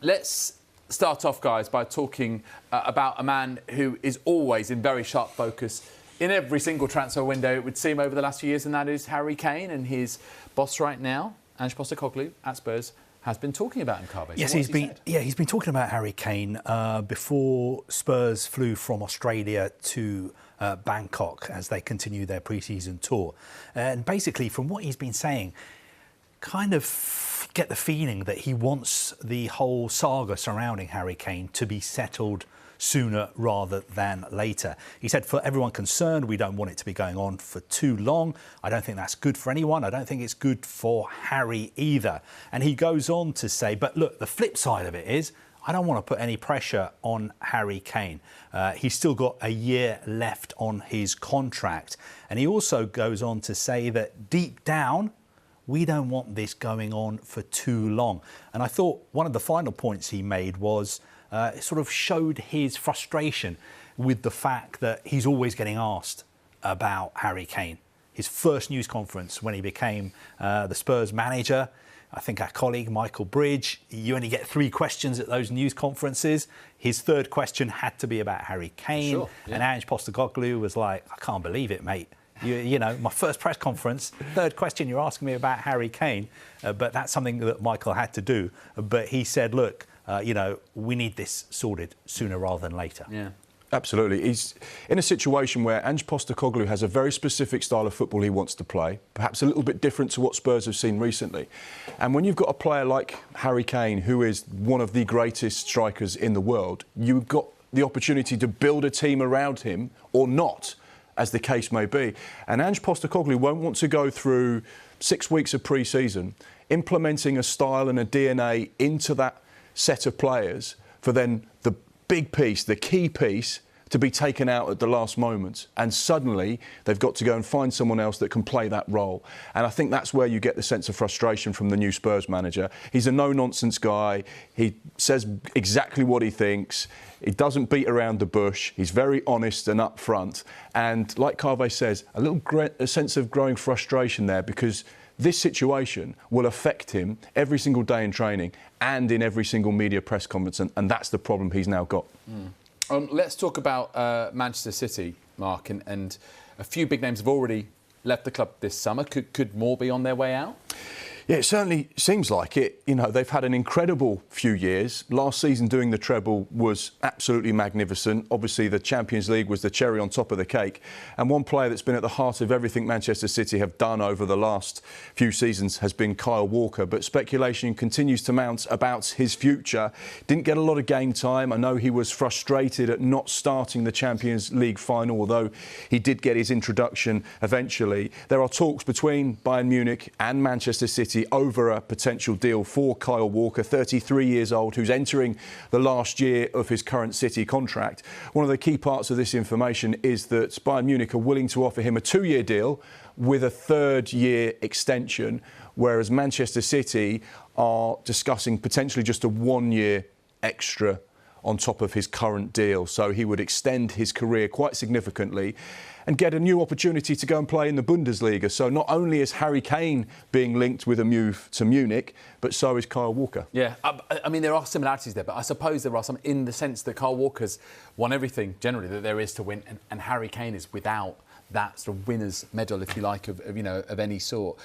Let's start off, guys, by talking about a man who is always in very sharp focus in every single transfer window, it would seem, over the last few years, and that is Harry Kane. And his boss right now, Ange Postecoglou at Spurs, has been talking about him, Carve. Yes, he's been talking about Harry Kane before Spurs flew from Australia to Bangkok as they continue their pre-season tour. And basically, from what he's been saying, kind of get the feeling that he wants the whole saga surrounding Harry Kane to be settled sooner rather than later. He said, for everyone concerned, we don't want it to be going on for too long. I don't think that's good for anyone. I don't think it's good for Harry either. And he goes on to say, but look, the flip side of it is, I don't want to put any pressure on Harry Kane. He's still got a year left on his contract. And he also goes on to say that deep down, we don't want this going on for too long. And I thought one of the final points he made was it sort of showed his frustration with the fact that he's always getting asked about Harry Kane. His first news conference when he became the Spurs manager, I think our colleague Michael Bridge, you only get 3 questions at those news conferences. His third question had to be about Harry Kane. Sure, yeah. And Ange Postecoglou was like, I can't believe it, mate. You know, my first press conference, third question, you're asking me about Harry Kane. But that's something that Michael had to do. But he said, look, we need this sorted sooner rather than later. Yeah. Absolutely. He's in a situation where Ange Postecoglou has a very specific style of football he wants to play, perhaps a little bit different to what Spurs have seen recently. And when you've got a player like Harry Kane, who is one of the greatest strikers in the world, you've got the opportunity to build a team around him or not, as the case may be. And Ange Postecoglou won't want to go through 6 weeks of pre-season, implementing a style and a DNA into that set of players for then the big piece, the key piece, to be taken out at the last moment. And suddenly they've got to go and find someone else that can play that role. And I think that's where you get the sense of frustration from the new Spurs manager. He's a no-nonsense guy. He says exactly what he thinks. He doesn't beat around the bush. He's very honest and upfront. And like Carve says, a sense of growing frustration there, because this situation will affect him every single day in training and in every single media press conference. And that's the problem he's now got. Let's talk about Manchester City, Mark, and a few big names have already left the club this summer. Could more be on their way out? Yeah, it certainly seems like it. You know, they've had an incredible few years. Last season doing the treble was absolutely magnificent. Obviously, the Champions League was the cherry on top of the cake. And one player that's been at the heart of everything Manchester City have done over the last few seasons has been Kyle Walker. But speculation continues to mount about his future. Didn't get a lot of game time. I know he was frustrated at not starting the Champions League final, although he did get his introduction eventually. There are talks between Bayern Munich and Manchester City over a potential deal for Kyle Walker, 33 years old, who's entering the last year of his current City contract. One of the key parts of this information is that Bayern Munich are willing to offer him a 2-year deal with a 3rd-year extension, whereas Manchester City are discussing potentially just a 1-year extra on top of his current deal. So he would extend his career quite significantly and get a new opportunity to go and play in the Bundesliga. So not only is Harry Kane being linked with a move to Munich, but so is Kyle Walker. Yeah, I mean, there are similarities there, but I suppose there are some in the sense that Kyle Walker's won everything generally that there is to win, and Harry Kane is without that sort of winner's medal, if you like, of any sort.